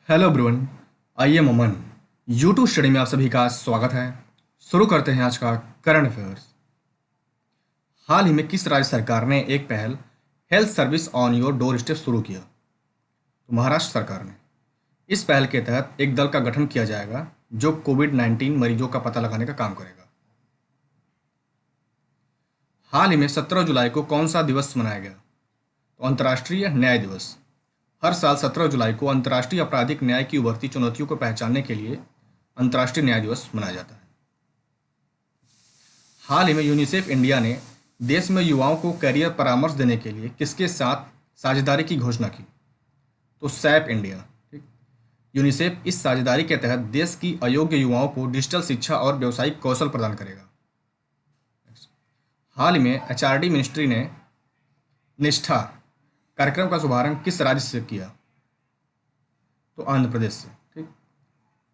Hello everyone. I am Aman. YouTube study में आप सभी का स्वागत है। शुरू करते हैं आज का करंट अफेयर्स। हाल ही में किस राज्य सरकार ने एक पहल health service on your door step शुरू किया? तो महाराष्ट्र सरकार ने। इस पहल के तहत एक दल का गठन किया जाएगा जो कोविड-19 मरीजों का पता लगाने का काम करेगा। हाल ही में 17 जुलाई को कौन सा दिवस मनाया गया? तो अंतर्राष्ट्रीय न्याय दिवस। हर साल 17 जुलाई को अंतर्राष्ट्रीय आपराधिक न्याय की उभरती चुनौतियों को पहचानने के लिए अंतर्राष्ट्रीय न्याय दिवस मनाया जाता है। हाल ही में यूनिसेफ इंडिया ने देश में युवाओं को करियर परामर्श देने के लिए किसके साथ साझेदारी की घोषणा की? तो सैप इंडिया। ठीक। यूनिसेफ इस साझेदारी के तहत देश की अयोग्य युवाओं को डिजिटल शिक्षा और व्यावसायिक कौशल प्रदान करेगा। हाल ही में एचआरडी मिनिस्ट्री ने निष्ठा कार्यक्रम का शुभारंभ किस राज्य से किया? तो आंध्र प्रदेश से। ठीक।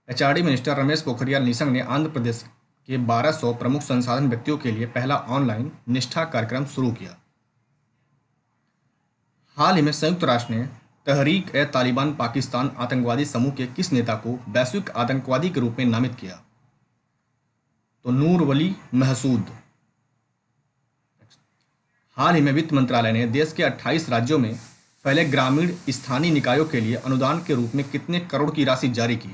एचआरडी मिनिस्टर रमेश पोखरियाल निशंक ने आंध्र प्रदेश के 1200 प्रमुख संसाधन व्यक्तियों के लिए पहला ऑनलाइन निष्ठा कार्यक्रम शुरू किया। हाल ही में संयुक्त राष्ट्र ने तहरीक ए तालिबान पाकिस्तान आतंकवादी समूह के किस नेता को वैश्विक आतंकवादी के रूप में नामित किया? तो नूर वली महसूद। हाल ही में वित्त मंत्रालय ने देश के 28 राज्यों में फैले ग्रामीण स्थानीय निकायों के लिए अनुदान के रूप में कितने करोड़ की राशि जारी की?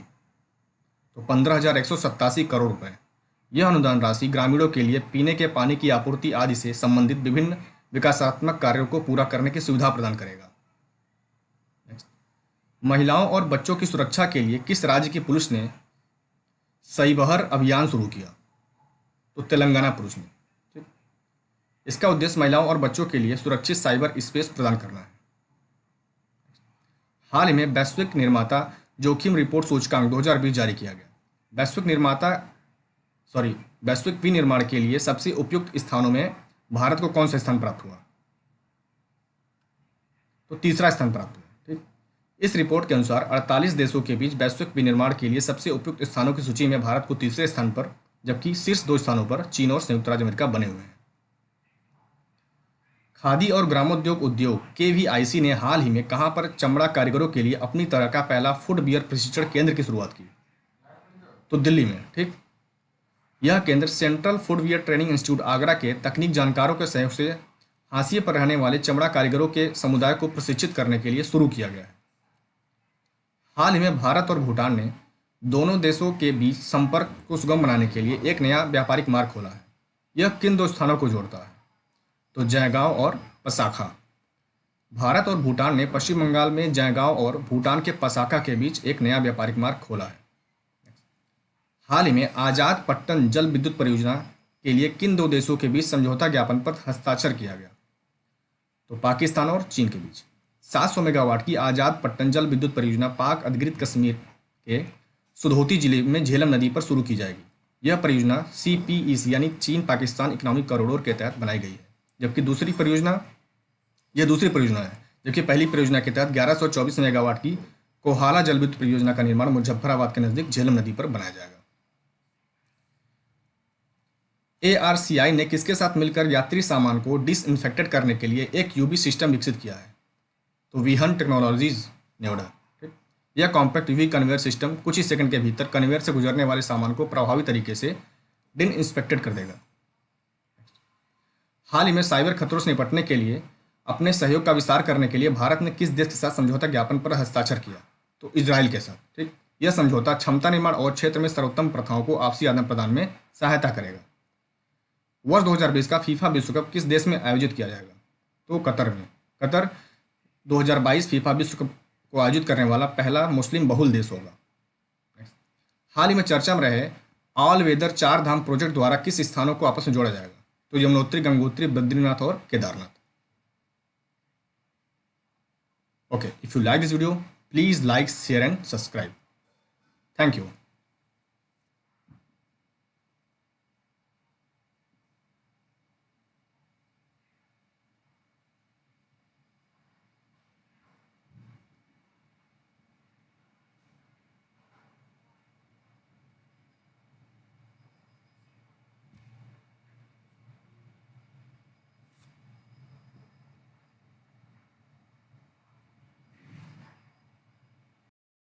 तो 15,187 करोड़ रुपए। यह अनुदान राशि ग्रामीणों के लिए पीने के पानी की आपूर्ति आदि से संबंधित विभिन्न विकासात्मक कार्यों को पूरा करने की सुविधा प्रदान करेगा। महिलाओं और बच्चों की सुरक्षा के लिए किस राज्य की पुलिस ने सही बहर अभियान शुरू किया? तो तेलंगाना पुलिस ने। ठीक। इसका उद्देश्य महिलाओं और बच्चों के लिए सुरक्षित साइबर स्पेस प्रदान करना है। हाल ही में वैश्विक निर्माता जोखिम रिपोर्ट सूचकांक 2020 जारी किया गया। वैश्विक विनिर्माण के लिए सबसे उपयुक्त स्थानों में भारत को कौन सा स्थान प्राप्त हुआ? तो तीसरा स्थान प्राप्त हुआ। ठीक। इस रिपोर्ट के अनुसार 48 देशों के बीच वैश्विक विनिर्माण के लिए सबसे उपयुक्त स्थानों की सूची में भारत को तीसरे स्थान पर, जबकि शीर्ष 2 स्थानों पर चीन और संयुक्त राज्य अमेरिका बने हुए हैं। खादी और ग्रामोद्योग उद्योग केवीआईसी ने हाल ही में कहां पर चमड़ा कारीगरों के लिए अपनी तरह का पहला फुटवियर प्रशिक्षण केंद्र की शुरुआत की? तो दिल्ली में। ठीक। यह केंद्र central footwear training institute Agra के तकनीक जानकारों के सहयोग से हाशिए पर रहने वाले चमड़ा कारीगरों के समुदाय को प्रशिक्षित करने के लिए शुरू किया गया है। हाल ही में भारत और भूटान ने दोनों देशों के बीच संपर्क को सुगम बनाने के लिए एक नया व्यापारिक मार्ग खोला है। यह किन 2 स्थानों को जोड़ता है? तो जयगांव और पसाखा। भारत और भूटान ने पश्चिम बंगाल में जयगांव और भूटान के पसाखा के बीच एक नया व्यापारिक मार्ग खोला है। हाल ही में आजाद पट्टन जल विद्युत परियोजना के लिए किन 2 देशों के बीच समझौता ज्ञापन पर हस्ताक्षर किया गया? तो पाकिस्तान और चीन के बीच। 700 मेगावाट की आजाद पट्टन जल विद्युत परियोजना पाक अधिकृत कश्मीर के सुधोती जिले में झेलम नदी पर शुरू की जाएगी। यह परियोजना CPEC यानी चीन पाकिस्तान इकोनॉमिक कॉरिडोर के तहत बनाई गई है, जबकि दूसरी परियोजना है, जबकि पहली परियोजना के तहत 1124 मेगावाट की कोहाला जल विद्युत परियोजना का निर्माण मुजफ्फराबाद के नजदीक झेलम नदी पर बनाया जाएगा। ARCI ने किसके साथ मिलकर यात्री सामान को डिसइंफेक्टेड करने के लिए एक UV सिस्टम विकसित किया है? तो विहन टेक्नोलॉजीज नोएडा। ठीक। यह कॉम्पैक्ट UV कन्वेयर सिस्टम कुछ ही सेकंड के भीतर कन्वेयर से गुजरने वाले सामान को प्रभावी तरीके से डिसइंफेक्टेड कर देगा। हाल ही में साइबर खतरों से निपटने के लिए अपने सहयोग का विस्तार करने के लिए भारत ने किस देश के साथ समझौता ज्ञापन पर हस्ताक्षर किया? तो इजराइल के साथ। ठीक। यह समझौता क्षमता निर्माण और क्षेत्र में सर्वोत्तम प्रथाओं को आपसी आदान प्रदान में सहायता करेगा। वर्ष 2020 का फीफा विश्व कप किस देश में आयोजित किया जाएगा? तो कतर में। कतर 2022 फीफा विश्व कप को आयोजित करने वाला पहला मुस्लिम बहुल देश होगा। हाल ही में चर्चा में रहे ऑल वेदर 4 धाम प्रोजेक्ट द्वारा किस स्थानों को आपस में जोड़ा जाएगा? तो यमुनोत्री, गंगोत्री, बद्रीनाथ और Kedarnath. Okay, if you like this video please like, share and subscribe. Thank you.